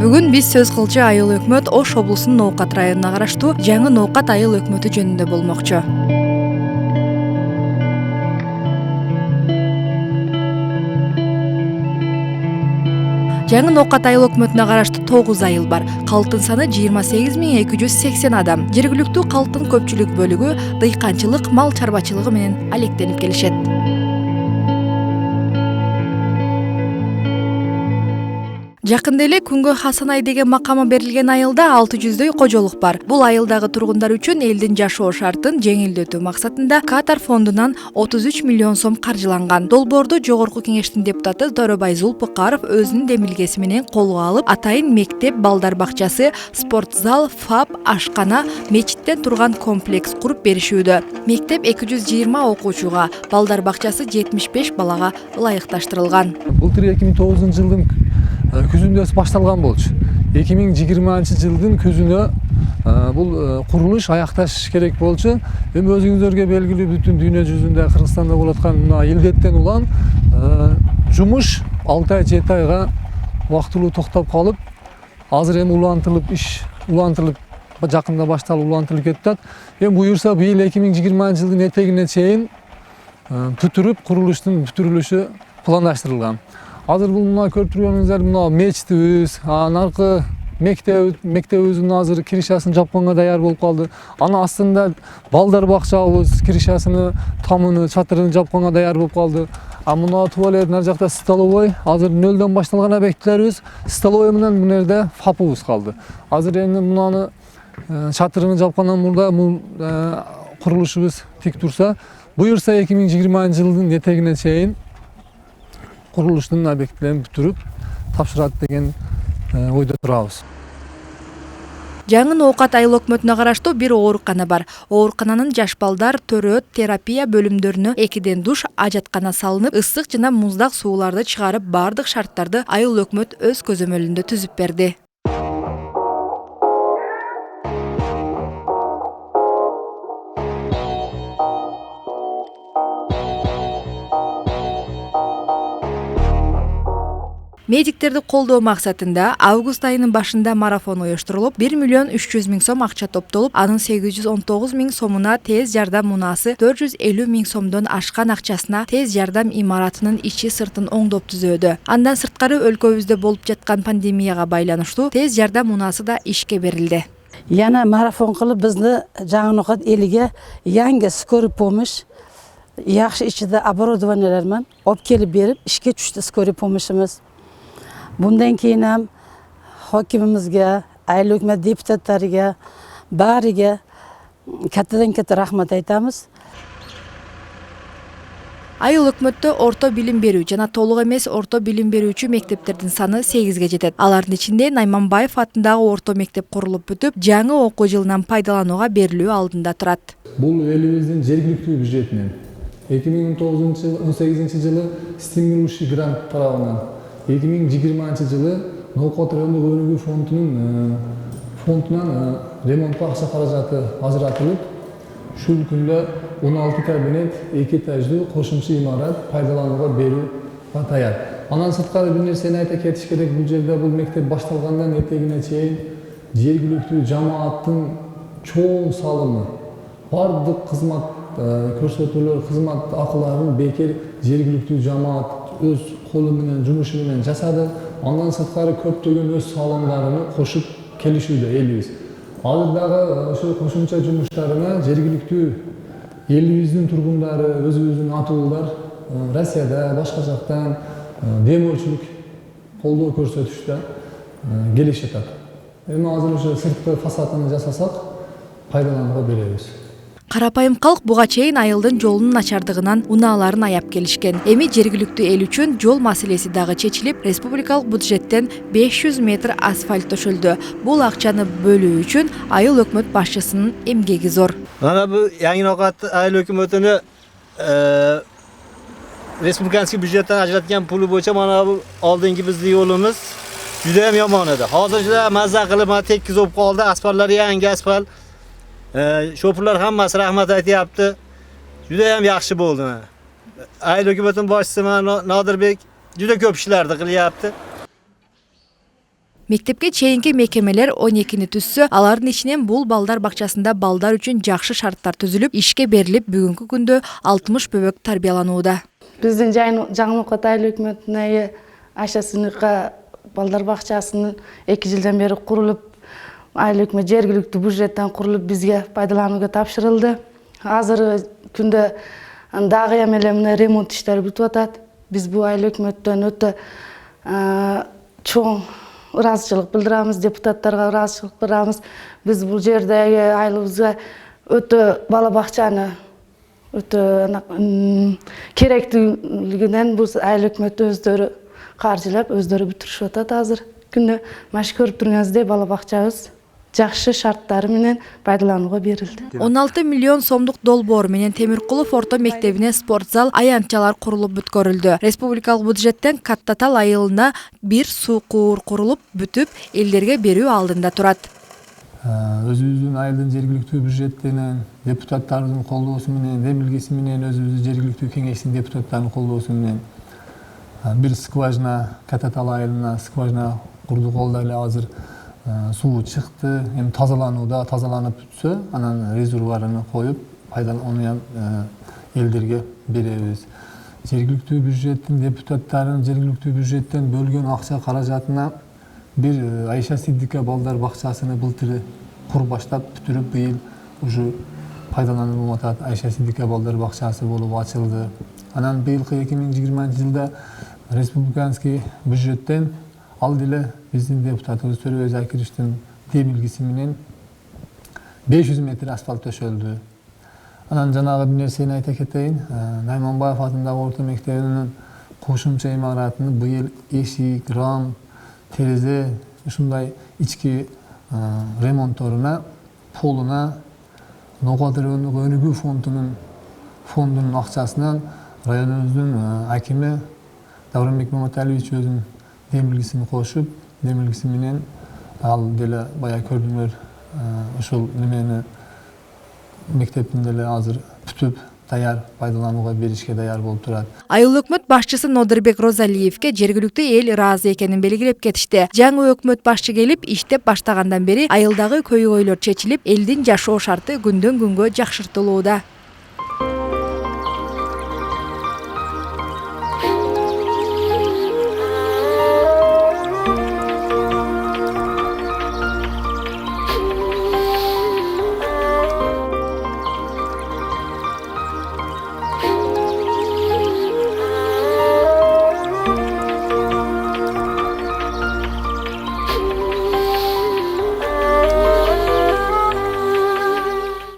Бүгүн биз сөз кылчу айыл өкмөт Ош облусунун Ноокат районуна караштуу жаңы Ноокат айыл өкмөтү жөнүндө болмокчу. Жаңы Ноокат айыл өкмөтүнө караштуу 9 айыл бар. Калктын саны 28.280 адам. Жергиликтүү калктын көпчүлүк бөлүгү дыйканчылык, мал чарбачылыгы менен алектенип келишет. Жакында эле Күнгөй Хасанай деген макамы берилген айылда 600дөй кожолук бар. Бул айылдагы тургундар үчүн элдин жашоо шартын жеңилдетүү максатында Катар фондунан 33 миллион сом каржыланган. Долбоорду Жогорку Кеңештин депутаты Торобай Зулпукаров өзүнүн демилгеси менен колго алып, атайын мектеп, балдар бакчасы, спорт зал, ФАП, ашкана, мечиттен турган комплекс куруп беришүүдө. Мектеп 220 окуучуга, балдар бакчасы 75 балага ылайыкташтырылган. Былтыр 2009 күзүндө башталган болчу. 2020 жылдын күзүнө бул курулуш аякташ керек болчу. Эми өзүңүздөргө белгилүү бүтүн дүйнө жүзүндө Кыргызстанда болуп аткан мына илдеттен улам жумуш 6 ай 7 айга убактылуу токтоп калып, азыр эми улантылып жакында башталып улантылып кетет. Эми буюрса быйыл 2020 жылдын этегине чейин бүтүрүп курулуштун бүтүрүлүшү пландаштырылган. Азыр бул мына көрүп турганыңыздар мына мечитибиз, наркы мектебибиздин азыр киришасын жапканга даяр болуп калды. Анын астында балдар бакчабыз киришасыны, тамыны, чатырын жапканга даяр болуп калды. Мына туалет, нар жакта столовой, азыр нөлдөн башталган объектилерибиз, столовой менен мына жерде фапыбыз калды. Азыр эми мунаны чатырын жапкандан мурда бул курулушубуз тик турса, буюрса 2020 жылдын этегине чейин курулуштун объектилерин бүтүрүп тапшырат деген ойдо турабыз. Жаңы Ноокат айыл өкмөтүнө караштуу бир оорукана бар. Оорукананын жаш балдар төрөт терапия бөлүмдөрүнө 2ден душ, ажаткана салынып, ысык жана муздак сууларды чыгарып, бардык шарттарды айыл өкмөт өз көзөмөлүндө түзүп берди. Медиктерди колдоо максатында август айынын башында марафон уюштурулуп, 1 миллион 300 миң сом акча топтолуп, анын 819 миң сомуна тез жардам мунаасы, 450 миң сомдон ашкан акчасына тез жардам имаратынын ичи сыртын оңдоп түзөөдө. Андан сырткары өлкөбүздө болуп жаткан пандемияга байланыштуу тез жардам мунаасы да ишке берилди. Яна марафон кылып бизди Жаңы Ноокат элиге yangi скорый помощь, жакшы ичиде оборудованиялар менен алып келип берип, ишке түштү скорый помощьыбыз. Bundan keyin hokimimizga, ayыл өкмөт депутаттарыга, барыга katta rahmat aytamiz. Айыл өкмөттө орто билим берүү жана толук эмес орто билим берүүчү мектептердин саны 8ге жетет. Алардын ичинде Найманбаев атындагы орто мектеп курулуп бүтүп, жаңы окуу жылынан пайдаланууга берилүү алдында турат. Бул элибиздин жергиликтүү бюджетинен 2018 жылы стимулующий грант тарабынан 2020 жылы Ноокат райондук өнүгүү фондунан ремонтко акча каражаты ажыратылып, ушул күндө 16 кабинет, 2 этаждуу кошумча имарат пайдаланууга берүү даяр. Андан сырткары бир нерсени айта кетиш керек, бул жерде бул мектеп башталгандан этегине чейин жергиликтүү жамааттын чоң салымы, бардык кызмат көрсөтүүлөр, кызмат акыларын бекер жергиликтүү жамаат өз колу менен, жумушу менен жасады. Андан сырткары көптөгөн өз салымдарын кошуп келишүүдө элибиз. Азыр дагы ошо кошумча жумуштарына жергиликтүү элибиздин тургундары, өзүбүздүн атуулар Россияда, башка жактан демөөрчүлүк колдоо көрсөтүштө келишет. Эми азыр ошо сырткы фасадын жасасак, пайдаланууга беребиз. Карапайым калк буга чейин айылдын жолунун начардыгынан унааларын аяп келишкен. Эми жергиликтүү эл үчүн жол маселеси дагы чечилип, республикалык бюджеттен 500 метр асфальт төшөлдү. Бул акчаны бөлүү үчүн айыл өкмөт башчысынын эмгеги зор. Mana bu Жаңы Ноокат айыл өкмөтүнө республиканский бюджеттен ажыратылган пулу боюнча mana bu алдыңкы биздин жолубуз juda ham yomon edi. Hozir juda mazza qilib mana tekis bo'lib qoldi. Asfaltlar yangi asfalt. Şoförlar hammasi rahmat aytyapti. Juda ham yaxshi bo'ldi. Ayıl hökumatin boshchisi Nodirbek juda ko'p ishlarni qilyapti. Мектепке чейинки мекемелер 12-ни түссө, алардын ичинен бул балдар бакчасында балдар үчүн жакшы шарттар түзүлүп, ишке берилип, бүгүнкү күндө 60 бөбөк тарбияланууда. Биздин Жаңылкот айыл өкмөтүнө Айша сыныйка балдар бакчасынын 2 жылдан бери курулуп, айыл өкмөт жергиликтүү бюджеттен курулуп бизге пайдаланууга тапшырылды. Азыркы күндө дагы эмеле ремонт иштери бүтүп атат. Биз бул айыл өкмөттөн өтө чоң ыраазычылык билдирабыз, депутаттарга ыраазычылык билдирабыз. Биз бул жердеги айылыбызга өтө бала бакчаны өтө керектүүлүгүнөн бул айыл өкмөт өздөрү каржылап, өздөрү бүтүрүшүп атат. Азыр күндө маш көрүп турганыңыздай бала бакчабыз жакшы шарттары менен пайдаланууга берилди. 16 миллион сомдук долбоор менен Темиркулов орто мектебине спорт зал, аянтчалар курулуп бүткөрүлдү. Республикалык бюджеттен Каттатал айылына бир суу куур курулуп бүтүп, элдерге берүү алдында турат. Өзүбүздүн айылдын жергиликтүү бюджеттенен, депутаттардын колдоосу менен, демилгеси менен, өзүбүздүн жергиликтүү кеңештин депутаттарынын колдоосу менен бир скважина Каттатал айылына скважина курдук. Ол эле азыр суу чыкты, эми тазаланууда, тазаланып бүтсө, анан резервуарына коюп, аны элдерге беребиз. Жергиликтүү бюджеттин депутаттарынын жергиликтүү бюджеттен бөлгөн акча каражатына бир Айша Сиддика балдар бакчасыны былтыр кур баштап бүтүрүп, быйыл уже пайдаланылып атат. Айша Сиддика балдар бакчасы болуп ачылды. Анан быйылкы 2020-жылда республиканский бюджеттен ал деле биздин депутатыбыз Төрөбай Закировичтин демилгеси менен 500 метр асфальт төшөлдү. Анан жанагы бир нерсени айта кетейин. Найманбаев атындагы орто мектебинин кошумча имаратыны быйыл эшик, рам, терезе, ушундай ички ремонтторуна, полуна, Ноғадырынық өнүгүү фондунун акчасынан районубуздун акими Давранбек Маматалиевич өзүнүн демилгесин кошуп, демилгеси менен ал деле бая көрдүңөр, ушул немени мектептин деле азыр бүтүп даяр пайдаланууга беришке даяр болуп турат. Айыл өкмөт башчысы Нодырбек Розалиевке жергиликтүү эл ыраазы экенин белгилеп кетишти. Жаңы өкмөт башчы келип иштеп баштагандан бери айылдагы көйгөйлөр чечилип, элдин жашоо шарты күндөн күнгө жакшыртылууда.